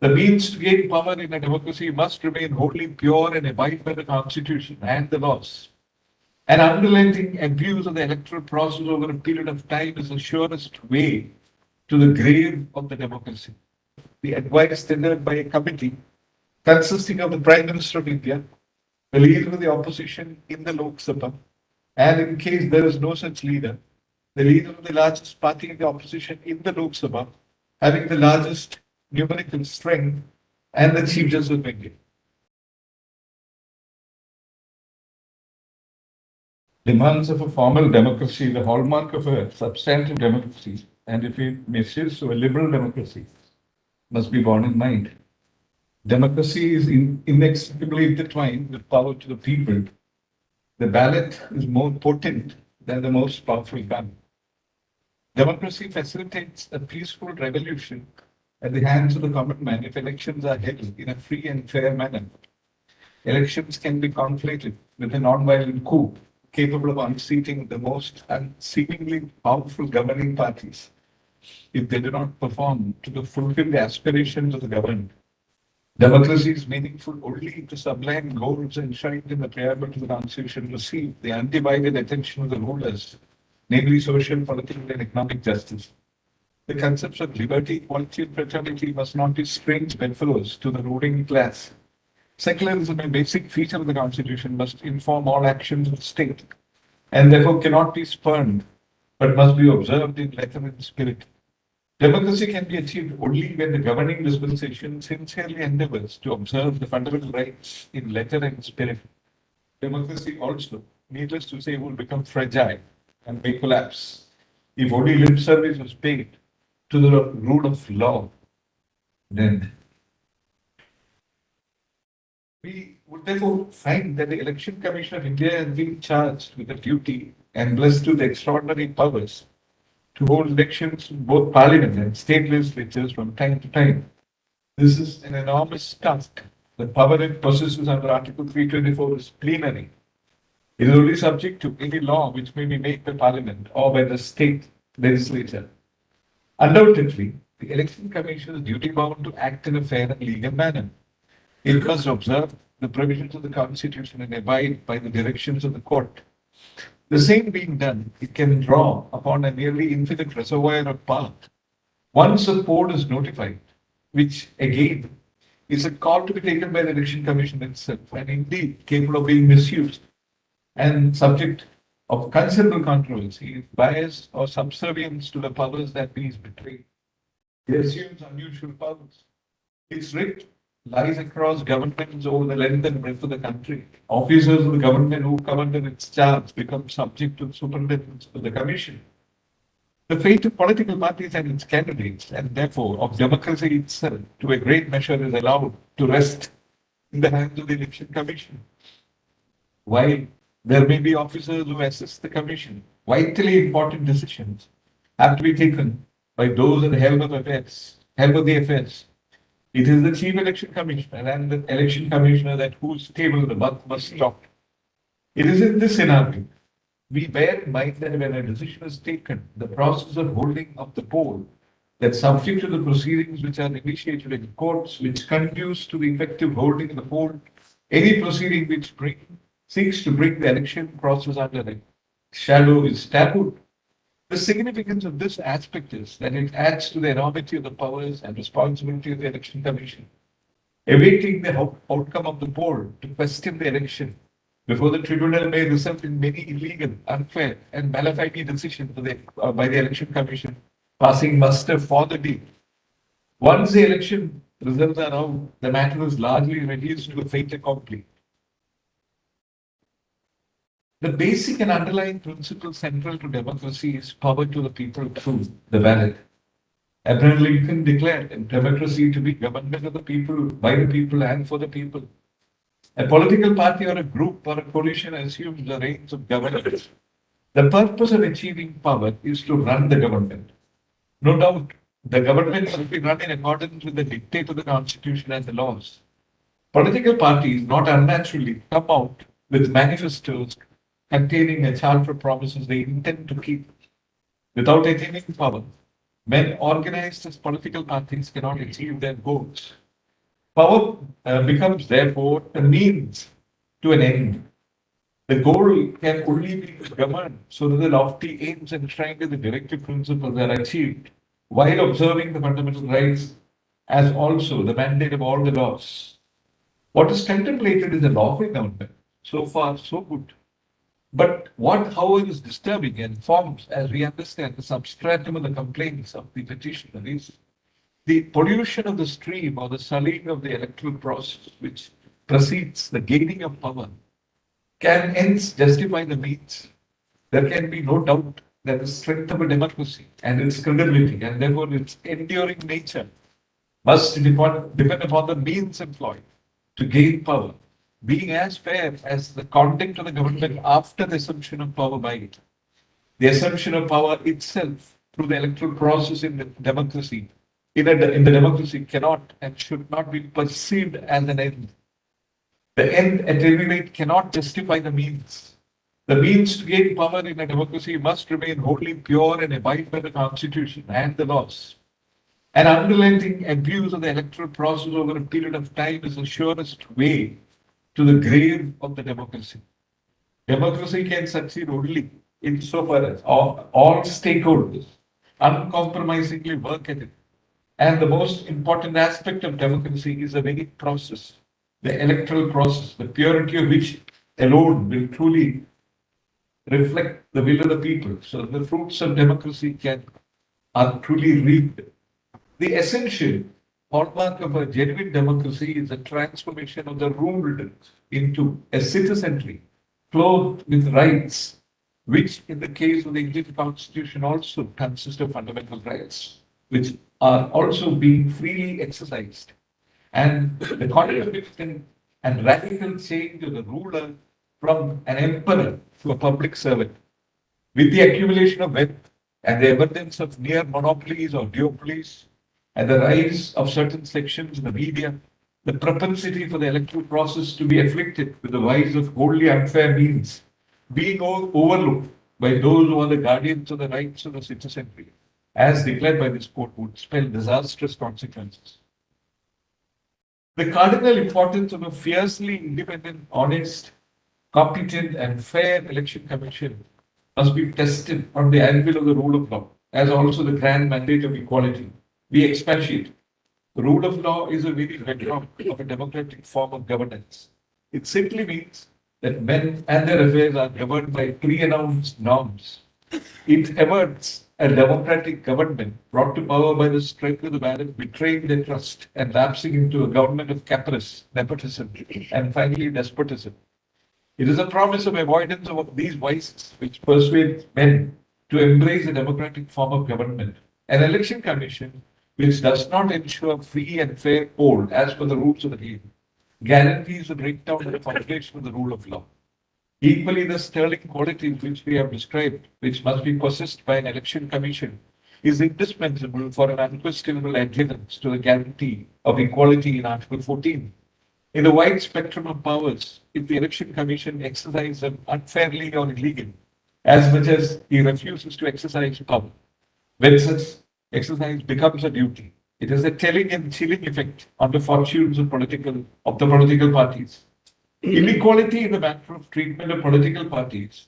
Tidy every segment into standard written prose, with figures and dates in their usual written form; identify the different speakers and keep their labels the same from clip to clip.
Speaker 1: The means to gain power in a democracy must remain wholly pure and abide by the Constitution and the laws. An unrelenting abuse of the electoral process over a period of time is the surest way to the grave of the democracy. The advice tendered by a committee consisting of the Prime Minister of India, the leader of the opposition in the Lok Sabha, and in case there is no such leader, the leader of the largest party in the opposition in the Lok Sabha, having the largest numerical strength, and the Chief Justice of India. Demands of a formal democracy, the hallmark of a substantive democracy, and if we may say so, a liberal democracy, must be borne in mind. Democracy is inextricably intertwined with power to the people. The ballot is more potent than the most powerful gun. Democracy facilitates a peaceful revolution at the hands of the common man if elections are held in a free and fair manner. Elections can be conflated with a non-violent coup capable of unseating the most seemingly powerful governing parties if they do not perform to fulfill the aspirations of the governed. Democracy is meaningful only if the sublime goals enshrined in the preamble to the Constitution receive the undivided attention of the rulers, namely social, political, and economic justice. The concepts of liberty, equality, and fraternity must not be strange bedfellows to the ruling class. Secularism, a basic feature of the Constitution, must inform all actions of the state, and therefore cannot be spurned, but must be observed in letter and spirit. Democracy can be achieved only when the governing dispensation sincerely endeavors to observe the fundamental rights in letter and spirit. Democracy also, needless to say, will become fragile and may collapse if only lip service is paid to the rule of law. Then we would therefore find that the Election Commission of India has been charged with the duty and blessed with extraordinary powers to hold elections in both parliament and state legislatures from time to time. This is an enormous task. The power it possesses under Article 324 is plenary. It is only subject to any law which may be made by parliament or by the state legislature. Undoubtedly, the Election Commission is duty bound to act in a fair and legal manner. It must observe the provisions of the Constitution and abide by the directions of the court. The same being done, it can draw upon a nearly infinite reservoir of power. Once a poll is notified, which again is a call to be taken by the Election Commission itself, and indeed capable of being misused and subject of considerable controversy if bias or subservience to the powers that be is betrayed. It assumes unusual powers. Its writ lies across governments over the length and breadth of the country. Officers of the government who come under its charge become subject to the superintendence of the Commission. The fate of political parties and its candidates, and therefore of democracy itself, to a great measure is allowed to rest in the hands of the Election Commission. While there may be officers who assist the Commission, vitally important decisions have to be taken by those at the helm of the affairs. It is the Chief Election Commissioner and the Election Commissioner at whose table the buck must stop. It is in this scenario we bear in mind that when a decision is taken, the process of holding of the poll, that subject to the proceedings which are initiated in courts, which conduce to the effective holding of the poll, any proceeding which seeks to bring the election process under a shadow is tabooed. The significance of this aspect is that it adds to the enormity of the powers and responsibility of the Election Commission. Awaiting the outcome of the poll to question the election before the tribunal may result in many illegal, unfair, and malafide decisions by the Election Commission passing muster for the deed. Once the election results are out, the matter is largely reduced to a fait accompli. The basic and underlying principle central to democracy is power to the people through the ballot. Abraham Lincoln declared democracy to be government of the people, by the people, and for the people. A political party or a group or a coalition assumes the reins of governance. The purpose of achieving power is to run the government. No doubt, the government must be run in accordance with the dictate of the Constitution and the laws. Political parties, not unnaturally, come out with manifestos containing a charter of promises they intend to keep. Without attaining power, men organized as political parties cannot achieve their goals. Power becomes therefore a means to an end. The goal can only be governed so that the lofty aims enshrined in the directive principles are achieved while observing the fundamental rights as also the mandate of all the laws. What is contemplated is a lawful government. So far, so good. But what, however, is disturbing and forms, as we understand, the substratum of the complaints of the petitioner is the pollution of the stream or the sullying of the electoral process which precedes the gaining of power can hence justify the means. There can be no doubt that the strength of a democracy and its credibility and therefore its enduring nature must depend upon the means employed to gain power, being as fair as the conduct of the government after the assumption of power by it. The assumption of power itself through the electoral process in the democracy, in the democracy cannot and should not be perceived as an end. The end at any rate cannot justify the means. The means to gain power in a democracy must remain wholly pure and abide by the constitution and the laws. An unrelenting abuse of the electoral process over a period of time is the surest way to the grave of the democracy. Democracy can succeed only insofar as all stakeholders uncompromisingly work at it. And the most important aspect of democracy is the very process, the electoral process, the purity of which alone will truly reflect the will of the people. So the fruits of democracy are truly reaped. The essential hallmark of a genuine democracy is the transformation of the ruled into a citizenry clothed with rights, which in the case of the Indian Constitution also consist of fundamental rights, which are also being freely exercised. And the contribution and radical change of the ruler from an emperor to a public servant, with the accumulation of wealth and the emergence of near monopolies or duopolies, and the rise of certain sections in the media, the propensity for the electoral process to be afflicted with the vice of wholly unfair means, being overlooked by those who are the guardians of the rights of the citizenry, as declared by this court, would spell disastrous consequences. The cardinal importance of a fiercely independent, honest, competent, and fair election commission must be tested on the anvil of the rule of law, as also the grand mandate of equality. We expatiate. The rule of law is a very bedrock of a democratic form of governance. It simply means that men and their affairs are governed by pre-announced norms. It averts a democratic government brought to power by the strength of the ballot, betraying their trust and lapsing into a government of caprice, nepotism, and finally despotism. It is a promise of avoidance of these vices which persuades men to embrace a democratic form of government. An election commission which does not ensure free and fair poll as per the rules of the game guarantees the breakdown of the foundation of the rule of law. Equally, the sterling qualities which we have described, which must be possessed by an election commission, is indispensable for an unquestionable adherence to the guarantee of equality in Article 14. In the wide spectrum of powers, if the election commission exercises them unfairly or illegally, as much as he refuses to exercise power, when such exercise becomes a duty, it has a telling and chilling effect on the fortunes of the political parties. Inequality in the matter of treatment of political parties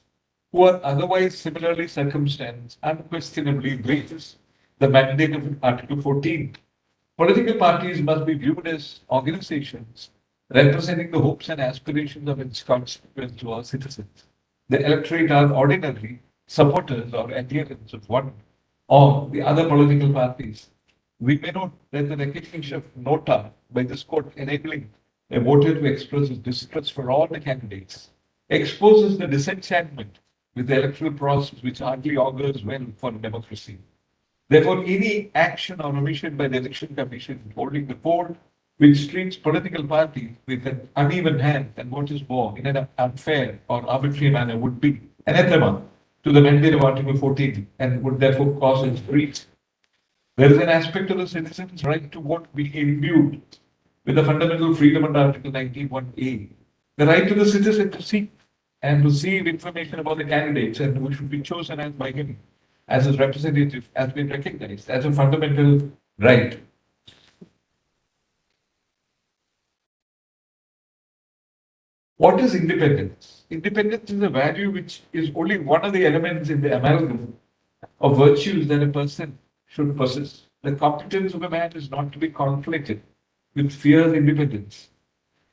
Speaker 1: who are otherwise similarly circumstanced unquestionably breaches the mandate of Article 14. Political parties must be viewed as organizations representing the hopes and aspirations of its constituents who are citizens. The electorate are ordinarily supporters or adherents of one or the other political parties. We may note that the recognition of nota by this court enabling a voter to express his distrust for all the candidates exposes the disenchantment with the electoral process which hardly augurs well for democracy. Therefore, any action or omission by the election commission holding the poll which treats political parties with an uneven hand and what is more in an unfair or arbitrary manner would be anathema to the mandate of Article 14 and would therefore cause its breach. There is an aspect of the citizen's right to vote being imbued with the fundamental freedom under Article 91A. The right to the citizen to seek and receive information about the candidates and who should be chosen as by him as his representative has been recognized as a fundamental right. What is independence? Independence is a value which is only one of the elements in the amalgam of virtues that a person should possess. The competence of a man is not to be conflated with fierce independence.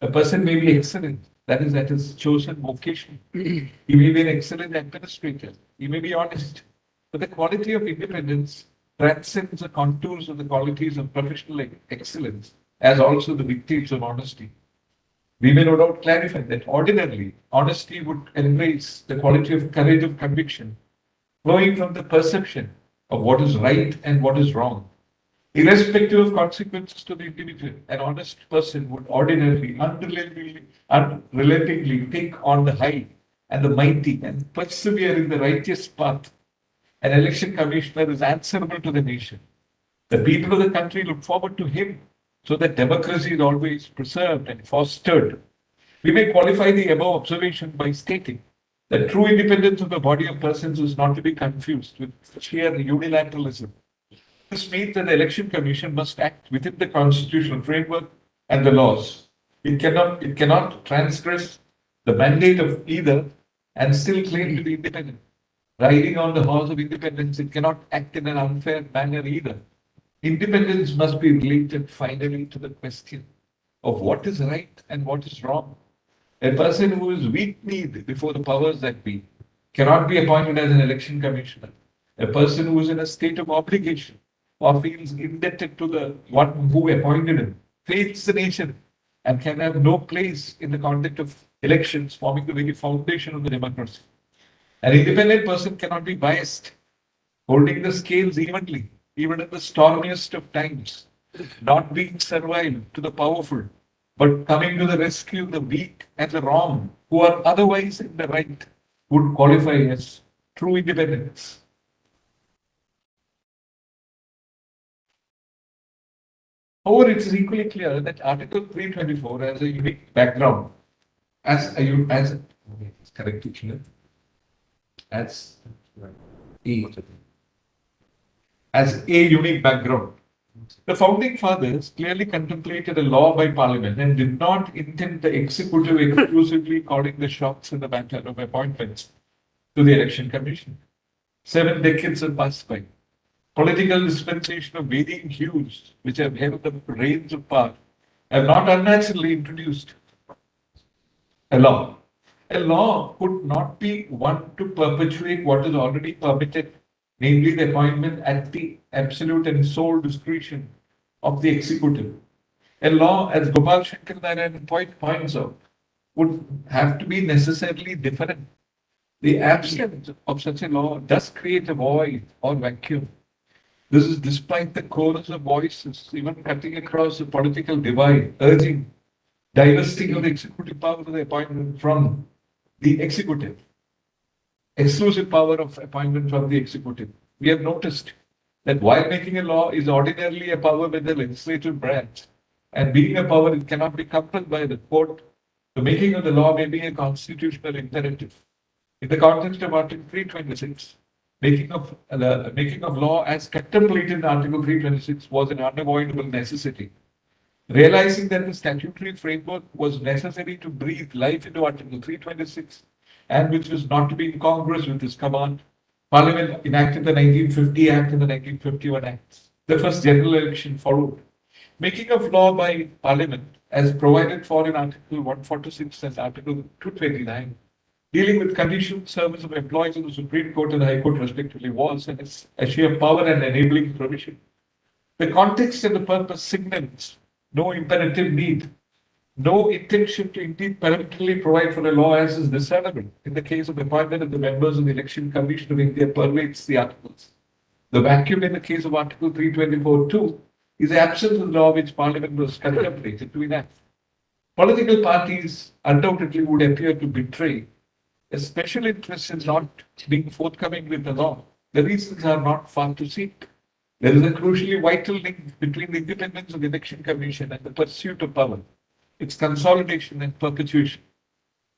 Speaker 1: A person may be excellent, that is, at his chosen vocation. He may be an excellent administrator. He may be honest. But the quality of independence transcends the contours of the qualities of professional excellence as also the dictates of honesty. We may no doubt clarify that ordinarily, honesty would embrace the quality of courage of conviction flowing from the perception of what is right and what is wrong. Irrespective of consequences to the individual, an honest person would ordinarily, unrelentingly take on the high and the mighty and persevere in the righteous path. An election commissioner is answerable to the nation. The people of the country look forward to him so that democracy is always preserved and fostered. We may qualify the above observation by stating that true independence of the body of persons is not to be confused with sheer unilateralism. This means that the Election Commission must act within the constitutional framework and the laws. It cannot transgress the mandate of either and still claim to be independent. Riding on the horse of independence, it cannot act in an unfair manner either. Independence must be related finally to the question of what is right and what is wrong. A person who is weak-kneed before the powers that be cannot be appointed as an election commissioner. A person who is in a state of obligation or feels indebted to the one who appointed him fails the nation and can have no place in the conduct of elections forming the very foundation of the democracy. An independent person cannot be biased, holding the scales evenly, even in the stormiest of times, not being servile to the powerful, but coming to the rescue of the weak and the wrong, who are otherwise in the right, would qualify as true independence. However, it is equally clear that Article 324 has a unique background, as correctly clear, as a unique background. The founding fathers clearly contemplated a law by parliament and did not intend the executive exclusively calling the shots in the matter of appointments to the election commission. 7 decades have passed by. Political dispensation of varying hues, which have held the reins of power, have not unnaturally introduced a law. A law could not be one to perpetuate what is already permitted, namely the appointment at the absolute and sole discretion of the executive. A law, as Gopal Shankar Narayan points out, would have to be necessarily different. The absence of such a law does create a void or vacuum. This is despite the chorus of voices, even cutting across the political divide, urging divesting of the executive power to the appointment from the executive, exclusive power of appointment from the executive. We have noticed that while making a law is ordinarily a power with the legislative branch, and being a power it cannot be coupled by the court, the making of the law may be a constitutional imperative. In the context of Article 326, making of law as contemplated in Article 326 was an unavoidable necessity. Realizing that the statutory framework was necessary to breathe life into Article 326 and which was not to be incongruous with this command, Parliament enacted the 1950 Act and the 1951 Acts. The first general election followed. Making of law by Parliament, as provided for in Article 146 and Article 229, dealing with conditional service of employees of the Supreme Court and the High Court respectively, was a sheer power and enabling provision. The context and the purpose signals no imperative need, no intention to indeed peremptorily provide for a law as is discernible in the case of appointment of the members of the Election Commission of India pervades the articles. The vacuum in the case of Article 324(2) is the absence of the law which Parliament was contemplated to enact. Political parties undoubtedly would appear to betray a special interest in not being forthcoming with the law. The reasons are not far to seek. There is a crucially vital link between the independence of the Election Commission and the pursuit of power, its consolidation and perpetuation.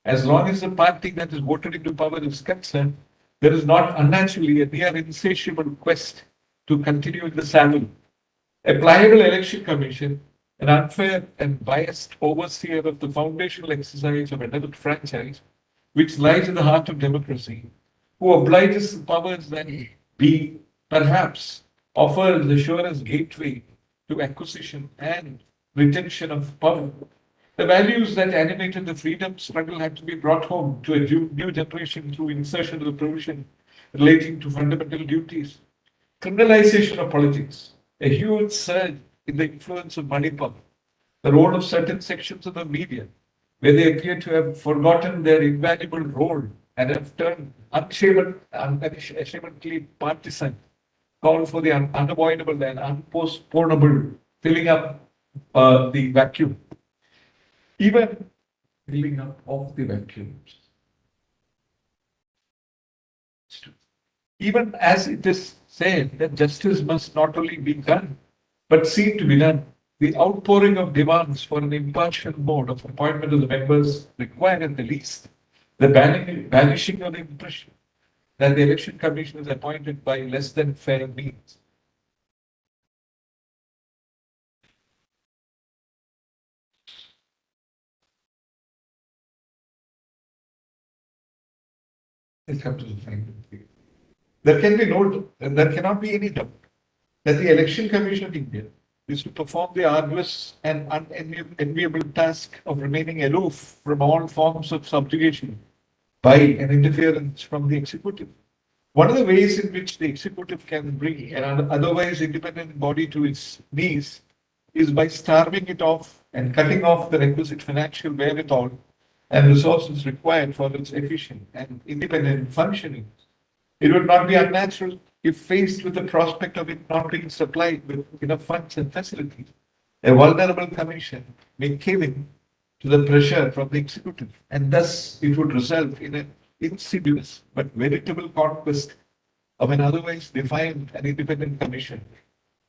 Speaker 1: As long as the party that is voted into power is concerned, there is not unnaturally a near insatiable quest to continue in the saddle. A pliable election commission an unfair and biased overseer of the foundational exercise of adult franchise, which lies in the heart of democracy, who obliges the powers that be, perhaps offers the surest gateway to acquisition and retention of power. The values that animated the freedom struggle had to be brought home to a new generation through insertion of the provision relating to fundamental duties. Criminalization of politics, a huge surge in the influence of money power, the role of certain sections of the media, where they appear to have forgotten their invaluable role and have turned unashamedly partisan, call for the unavoidable and unpostponable filling up the vacuum, even filling up of the vacuums. Even as it is said that justice must not only be done, but seem to be done, the outpouring of demands for an impartial mode of appointment of the members require at the least the banishing of the impression that the election commission is appointed by less than fair means. It comes to the final thing. There cannot be any doubt that the Election Commission of India is to perform the arduous and unenviable task of remaining aloof from all forms of subjugation by an interference from the executive. One of the ways in which the executive can bring an otherwise independent body to its knees is by starving it off and cutting off the requisite financial wherewithal and resources required for its efficient and independent functioning. It would not be unnatural if faced with the prospect of it not being supplied with enough funds and facilities. A vulnerable commission may cave in to the pressure from the executive, and thus it would result in an insidious but veritable conquest of an otherwise defined and independent commission.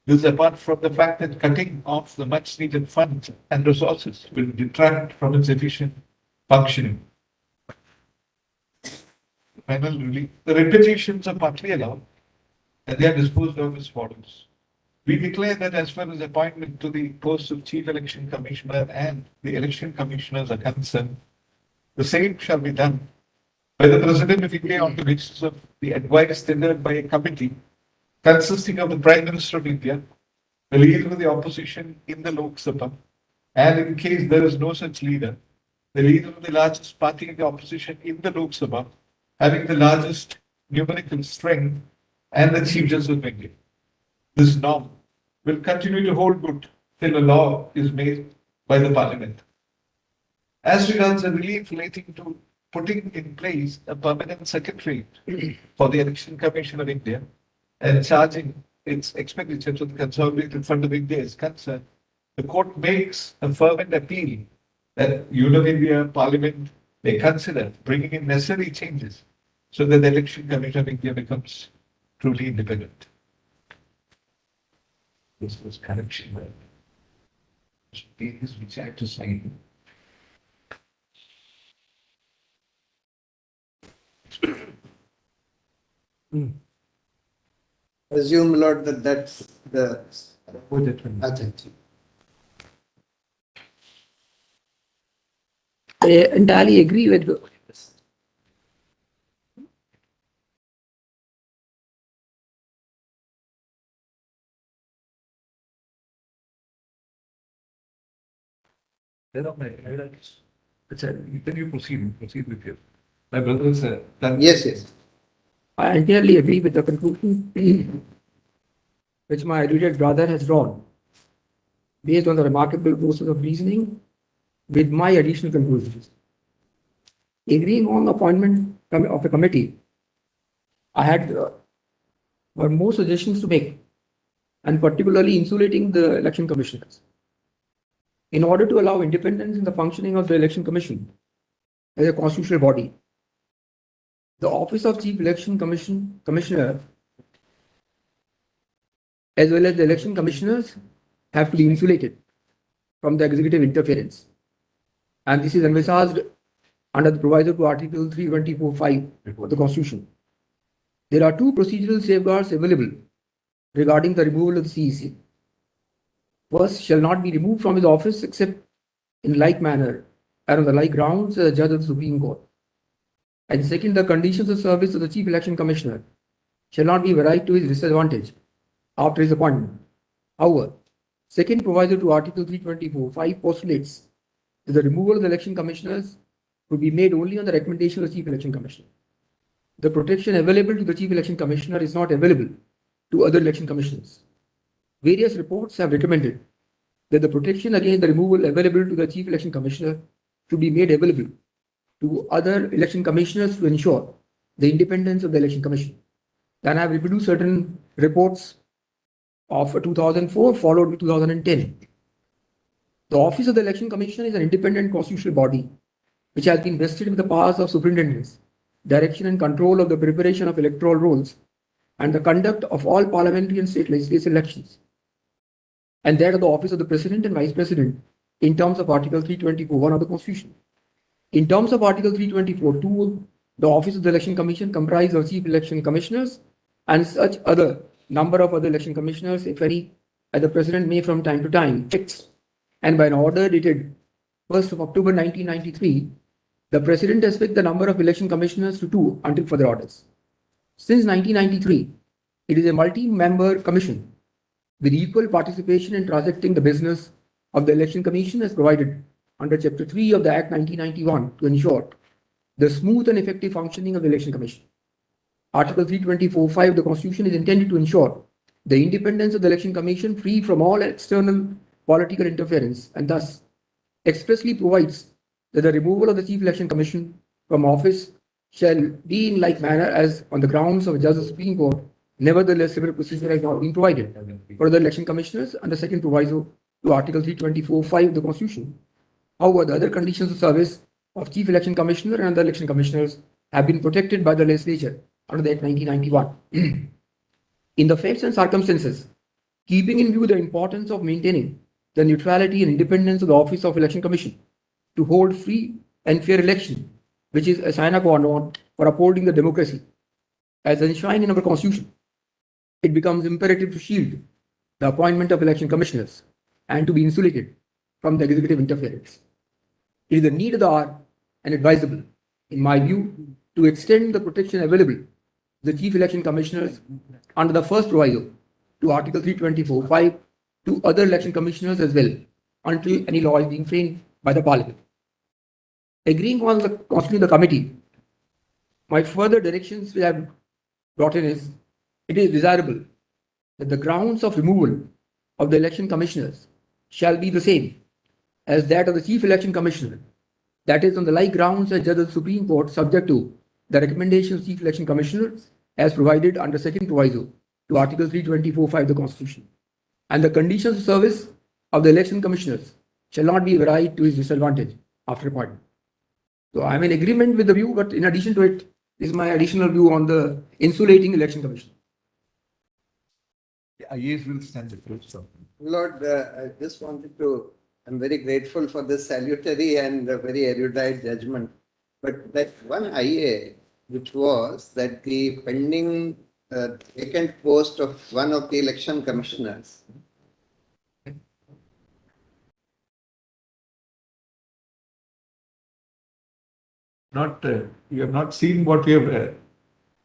Speaker 1: This apart from the fact that cutting off the much needed funds and resources will detract from its efficient functioning. Finally, the repetitions are partly allowed, and they are disposed of as follows. We declare that as far as appointment to the post of Chief Election Commissioner and the election commissioners are concerned, the same shall be done by the President of India on the basis of the advice tendered by a committee consisting of the Prime Minister of India, the leader of the opposition in the Lok Sabha, and in case there is no such leader, the leader of the largest party in the opposition in the Lok Sabha, having the largest numerical strength, and the Chief Justice of India. This norm will continue to hold good till a law is made by the Parliament. As regards the relief relating to putting in place a permanent secretariat for the Election Commission of India and charging its expenditure to the Consolidated Fund of India is concerned, the court makes a fervent appeal that Union India Parliament may consider bringing in necessary changes so that the Election Commission of India becomes truly independent. This was correction. Pages which I had to sign.
Speaker 2: Assume, Lord, that that's the authentic.
Speaker 3: I entirely agree with you.
Speaker 1: Then on my evidence, then you proceed with your. My brother said that.
Speaker 2: Yes.
Speaker 3: I entirely agree with the conclusion which my alluded brother has drawn, based on the remarkable process of reasoning, with my additional conclusions. Agreeing on the appointment of a committee, I had were more suggestions to make, and particularly insulating the election commissioners. In order to allow independence in the functioning of the election commission as a constitutional body, the office of Chief Election Commissioner as well as the election commissioners have to be insulated from the executive interference. And this is envisaged under the proviso to Article 324(5) of the Constitution. There are two procedural safeguards available regarding the removal of the CEC. First, shall not be removed from his office except in like manner and on the like grounds as a judge of the Supreme Court. And second, the conditions of service of the Chief Election Commissioner shall not be varied to his disadvantage after his appointment. However, second proviso to Article 324(5) postulates that the removal of the election commissioners would be made only on the recommendation of the Chief Election Commissioner. The protection available to the Chief Election Commissioner is not available to other election commissioners. Various reports have recommended that the protection against the removal available to the Chief Election Commissioner should be made available to other election commissioners to ensure the independence of the Election Commission. Then I have reproduced certain reports of 2004 followed with 2010. The Office of the Election Commissioner is an independent constitutional body which has been vested with the powers of superintendence, direction and control of the preparation of electoral rolls and the conduct of all parliamentary and state legislative elections, and that of the office of the President and Vice President in terms of Article 324(1) of the Constitution. In terms of Article 324(2), the Office of the Election Commission comprises of Chief Election Commissioners and such other number of other election commissioners, if any, as the President may from time to time fix. And by an order dated 1st of October 1993, the President has fixed the number of election commissioners to 2 until further orders. Since 1993, it is a multi-member commission with equal participation in transacting the business of the Election Commission as provided under Chapter 3 of the Act 1991 to ensure the smooth and effective functioning of the Election Commission. Article 324(5) of the Constitution is intended to ensure the independence of the Election Commission free from all external political interference, and thus expressly provides that the removal of the Chief Election Commission from office shall be in like manner as on the grounds of a judge of the Supreme Court. Nevertheless, similar procedure has not been provided for the election commissioners under second proviso to Article 324(5) of the Constitution. However, the other conditions of service of Chief Election Commissioner and other election commissioners have been protected by the legislature under the Act 1991. In the facts and circumstances, keeping in view the importance of maintaining the neutrality and independence of the Office of Election Commission to hold free and fair election, which is a sine qua non for upholding the democracy as enshrined in our Constitution, it becomes imperative to shield the appointment of election commissioners and to be insulated from the executive interference. It is the need of the hour and advisable, in my view, to extend the protection available to the Chief Election Commissioners under the first proviso to Article 324(5) to other election commissioners as well, until any law is being framed by the Parliament. Agreeing on the constituting the committee, my further directions which I have brought in is, it is desirable that the grounds of removal of the election commissioners shall be the same as that of the Chief Election Commissioner, that is, on the like grounds as judge of the Supreme Court, subject to the recommendation of Chief Election Commissioner as provided under second proviso to Article 324(5) of the Constitution. And the conditions of service of the election commissioners shall not be varied to his disadvantage after appointment. So I am in agreement with the view, but in addition to it, this is my additional view on the insulating election commission.
Speaker 1: IAS will stand the proof.
Speaker 2: Lord, I just wanted to, I'm very grateful for this salutary and very erudite judgment. But that one IA, which was that the pending vacant post of one of the election commissioners.
Speaker 1: You have not seen what we have.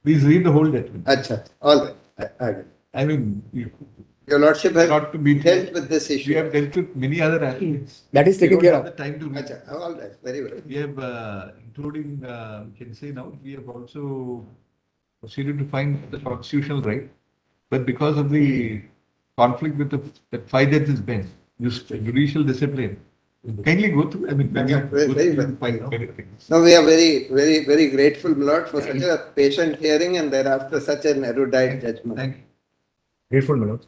Speaker 1: Please read the whole document.
Speaker 2: Acha, all right. I will.
Speaker 1: I mean,
Speaker 2: Your Lordship has
Speaker 1: not to be
Speaker 2: dealt with this issue.
Speaker 1: We have dealt with many other aspects.
Speaker 3: That is taken
Speaker 1: We don't
Speaker 3: care
Speaker 1: have
Speaker 3: of.
Speaker 1: the time to read.
Speaker 2: Acha, all right, very well.
Speaker 1: We have, including, we can say now, we have also proceeded to find the constitutional right, but because of the conflict with the 5 judges bench, judicial discipline, kindly go through. I mean,
Speaker 2: Yeah, very well.
Speaker 1: find many things.
Speaker 2: No, we are very grateful, Lord, for such a patient hearing and thereafter such an erudite judgment.
Speaker 1: Thank you.
Speaker 3: Grateful, my lord.